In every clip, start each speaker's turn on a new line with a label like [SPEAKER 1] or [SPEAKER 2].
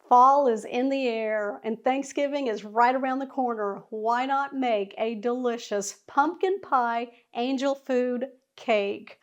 [SPEAKER 1] Fall is in the air and Thanksgiving is right around the corner. Why not make a delicious pumpkin pie angel food cake?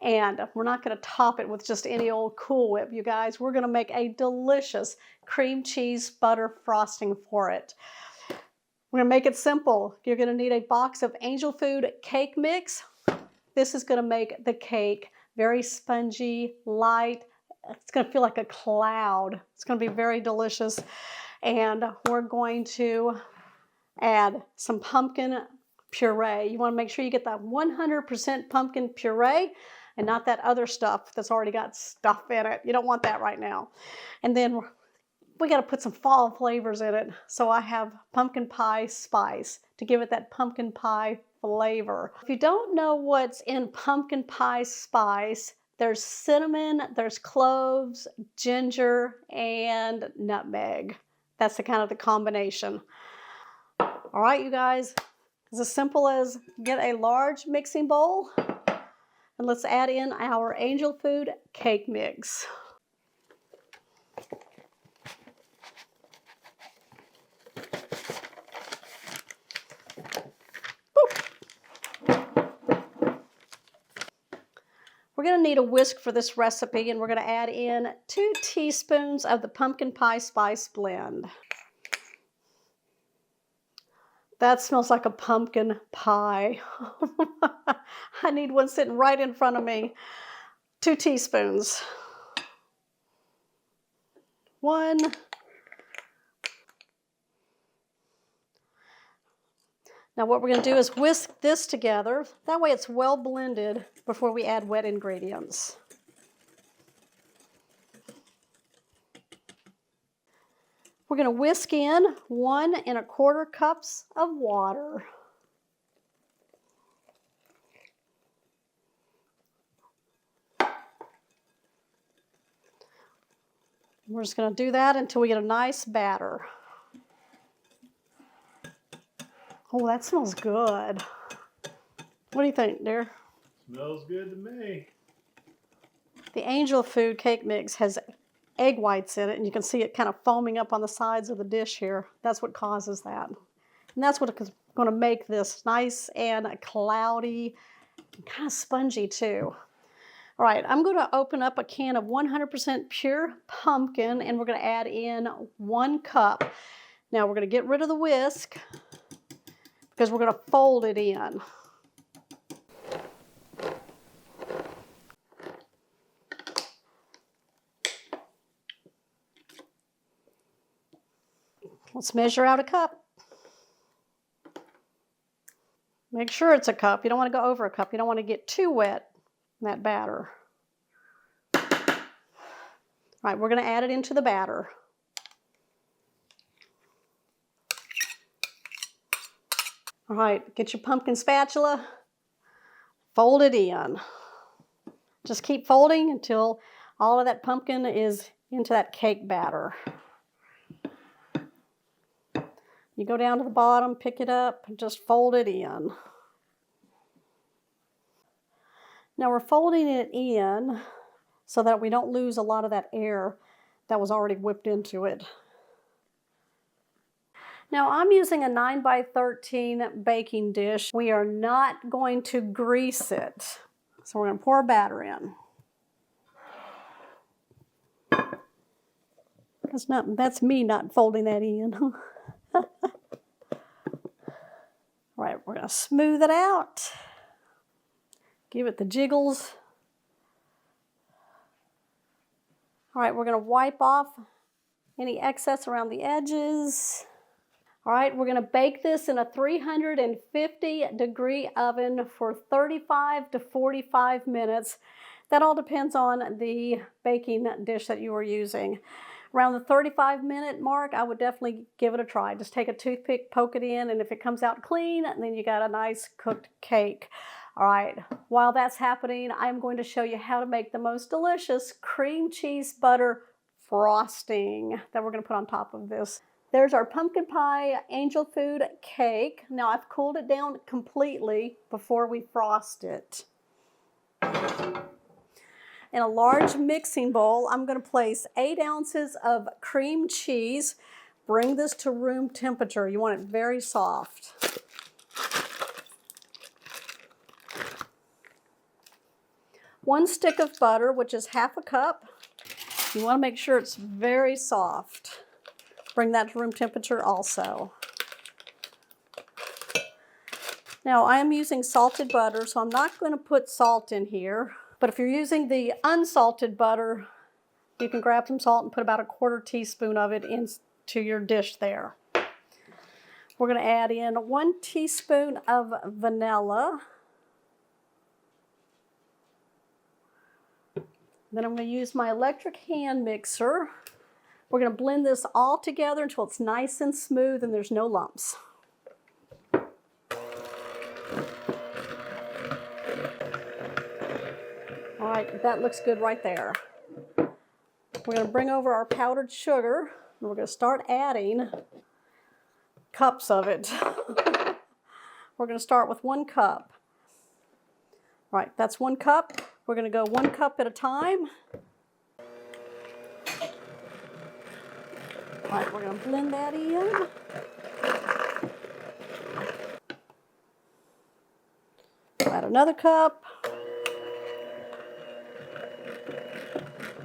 [SPEAKER 1] And we're not going to top it with just any old Cool Whip, you guys. We're going to make a delicious cream cheese butter frosting for it. We're going to make it simple. You're going to need a box of angel food cake mix. This is going to make the cake very spongy, light. It's going to feel like a cloud. It's going to be very delicious. And we're going to add some pumpkin puree. You want to make sure you get that 100% pumpkin puree and not that other stuff that's already got stuff in it. You don't want that right now. And then we got to put some fall flavors in it. So I have pumpkin pie spice to give it that pumpkin pie flavor. If you don't know what's in pumpkin pie spice, there's cinnamon, there's cloves, ginger, and nutmeg. That's the kind of the combination. All right, you guys, it's as simple as get a large mixing bowl and let's add in our angel food cake mix. We're going to need a whisk for this recipe, and we're going to add in 2 teaspoons of the pumpkin pie spice blend. That smells like a pumpkin pie. I need one sitting right in front of me. 2 teaspoons. 1. Now what we're going to do is whisk this together. That way it's well blended before we add wet ingredients. We're going to whisk in 1 1/4 cups of water. We're just going to do that until we get a nice batter. Oh, that smells good. What do you think, dear?
[SPEAKER 2] Smells good to me.
[SPEAKER 1] The angel food cake mix has egg whites in it, and you can see it kind of foaming up on the sides of the dish here. That's what causes that. And that's what is going to make this nice and cloudy, and kind of spongy too. All right, I'm going to open up a can of 100% pure pumpkin, and we're going to add in 1 cup. Now we're going to get rid of the whisk because we're going to fold it in. Let's measure out a cup. Make sure it's a cup. You don't want to go over a cup. You don't want to get too wet in that batter. All right, we're going to add it into the batter. All right, get your pumpkin spatula, fold it in. Just keep folding until all of that pumpkin is into that cake batter. You go down to the bottom, pick it up, and just fold it in. Now we're folding it in so that we don't lose a lot of that air that was already whipped into it. Now I'm using a 9 by 13 baking dish. We are not going to grease it. So we're going to pour batter in. That's me not folding that in. All right, we're going to smooth it out. Give it the jiggles. All right, we're going to wipe off any excess around the edges. All right, we're going to bake this in a 350-degree oven for 35 to 45 minutes. That all depends on the baking dish that you are using. Around the 35-minute mark, I would definitely give it a try. Just take a toothpick, poke it in, and if it comes out clean, then you got a nice cooked cake. All right, while that's happening, I'm going to show you how to make the most delicious cream cheese butter frosting that we're going to put on top of this. There's our pumpkin pie angel food cake. Now I've cooled it down completely before we frost it. In a large mixing bowl, I'm going to place 8 ounces of cream cheese. Bring this to room temperature. You want it very soft. One stick of butter, which is half a cup. You want to make sure it's very soft. Bring that to room temperature also. Now, I am using salted butter, so I'm not going to put salt in here. But if you're using the unsalted butter, you can grab some salt and put about a 1/4 teaspoon of it into your dish there. We're going to add in 1 teaspoon of vanilla. Then I'm going to use my electric hand mixer. We're going to blend this all together until it's nice and smooth and there's no lumps. All right, that looks good right there. We're going to bring over our powdered sugar and we're going to start adding cups of it. We're going to start with 1 cup. All right, that's 1 cup. We're going to go 1 cup at a time. All right, we're going to blend that in. Add another cup.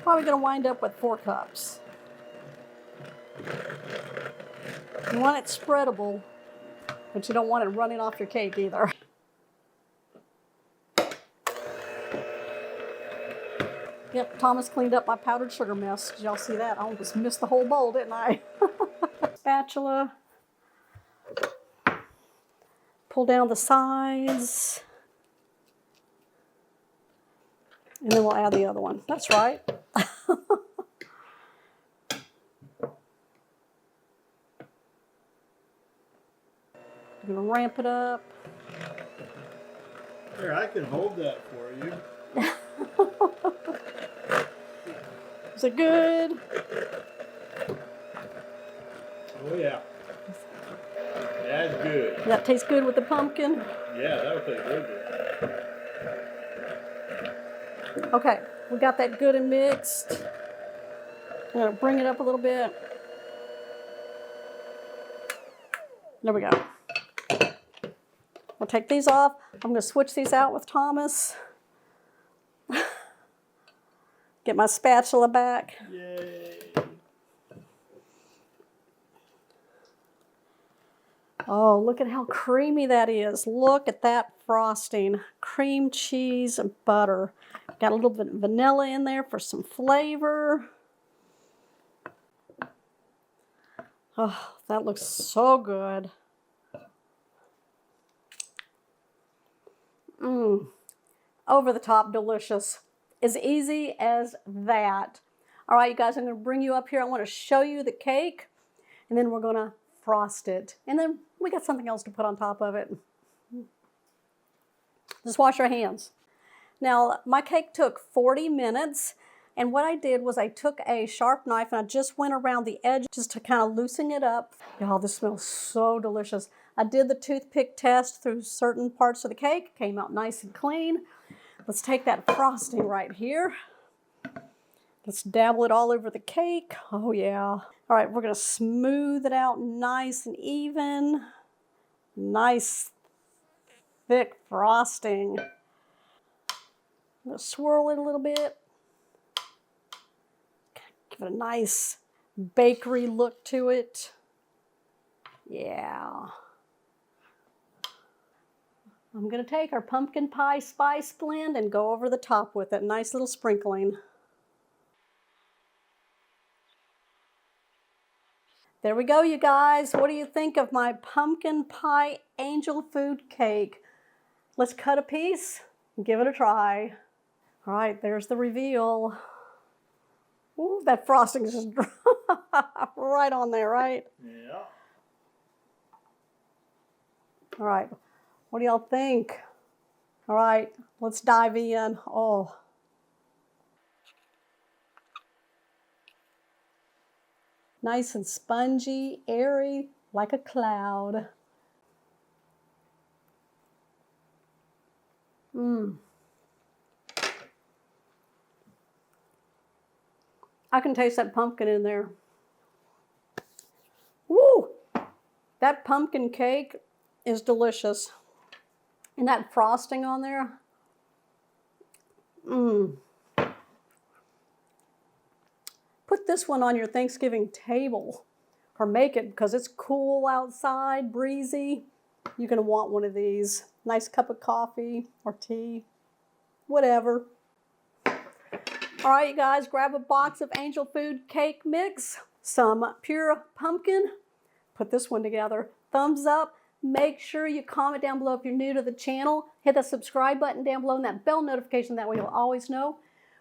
[SPEAKER 1] Probably going to wind up with 4 cups. You want it spreadable, but you don't want it running off your cake either. Yep, Thomas cleaned up my powdered sugar mess. Did y'all see that? I almost missed the whole bowl, didn't I? Spatula. Pull down the sides. And then we'll add the other one. That's right. I'm going to ramp it up.
[SPEAKER 2] Here, I can hold that for you.
[SPEAKER 1] Is it good?
[SPEAKER 2] Oh, yeah. That's good.
[SPEAKER 1] Does that taste good with the pumpkin?
[SPEAKER 2] Yeah, that would taste real good.
[SPEAKER 1] Okay, we got that good and mixed. I'm going to bring it up a little bit. There we go. We'll take these off. I'm going to switch these out with Thomas. Get my spatula back.
[SPEAKER 2] Yay.
[SPEAKER 1] Oh, look at how creamy that is. Look at that frosting. Cream cheese and butter. Got a little bit of vanilla in there for some flavor. Oh, that looks so good. Mmm. Over the top delicious. As easy as that. All right, you guys, I'm going to bring you up here. I want to show you the cake, and then we're going to frost it. And then we got something else to put on top of it. Just wash your hands. Now, my cake took 40 minutes, and what I did was I took a sharp knife and I just went around the edge just to kind of loosen it up. Y'all, this smells so delicious. I did the toothpick test through certain parts of the cake, came out nice and clean. Let's take that frosting right here. Let's dabble it all over the cake. Oh yeah. All right, we're gonna smooth it out nice and even. Nice, thick frosting. I'm gonna swirl it a little bit. Give it a nice bakery look to it. Yeah. I'm going to take our pumpkin pie spice blend and go over the top with it. Nice little sprinkling. There we go, you guys. What do you think of my pumpkin pie angel food cake? Let's cut a piece and give it a try. All right, there's the reveal. Ooh, that frosting is just right on there, right?
[SPEAKER 2] Yeah.
[SPEAKER 1] All right. What do y'all think? All right, let's dive in. Oh. Nice and spongy, airy, like a cloud. Mmm. I can taste that pumpkin in there. Woo! That pumpkin cake is delicious. And that frosting on there. Mmm. Put this one on your Thanksgiving table. Or make it because it's cool outside, breezy. You're going to want one of these. Nice cup of coffee or tea. Whatever. All right, you guys, grab a box of Angel Food cake mix, some pure pumpkin. Put this one together. Thumbs up. Make sure you comment down below if you're new to the channel. Hit the subscribe button down below and that bell notification. That way you'll always know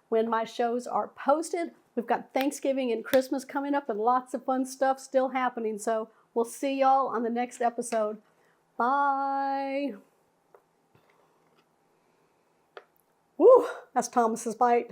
[SPEAKER 1] when my shows are posted. We've got Thanksgiving and Christmas coming up and lots of fun stuff still happening. So we'll see y'all on the next episode. Bye. Woo, that's Thomas's bite.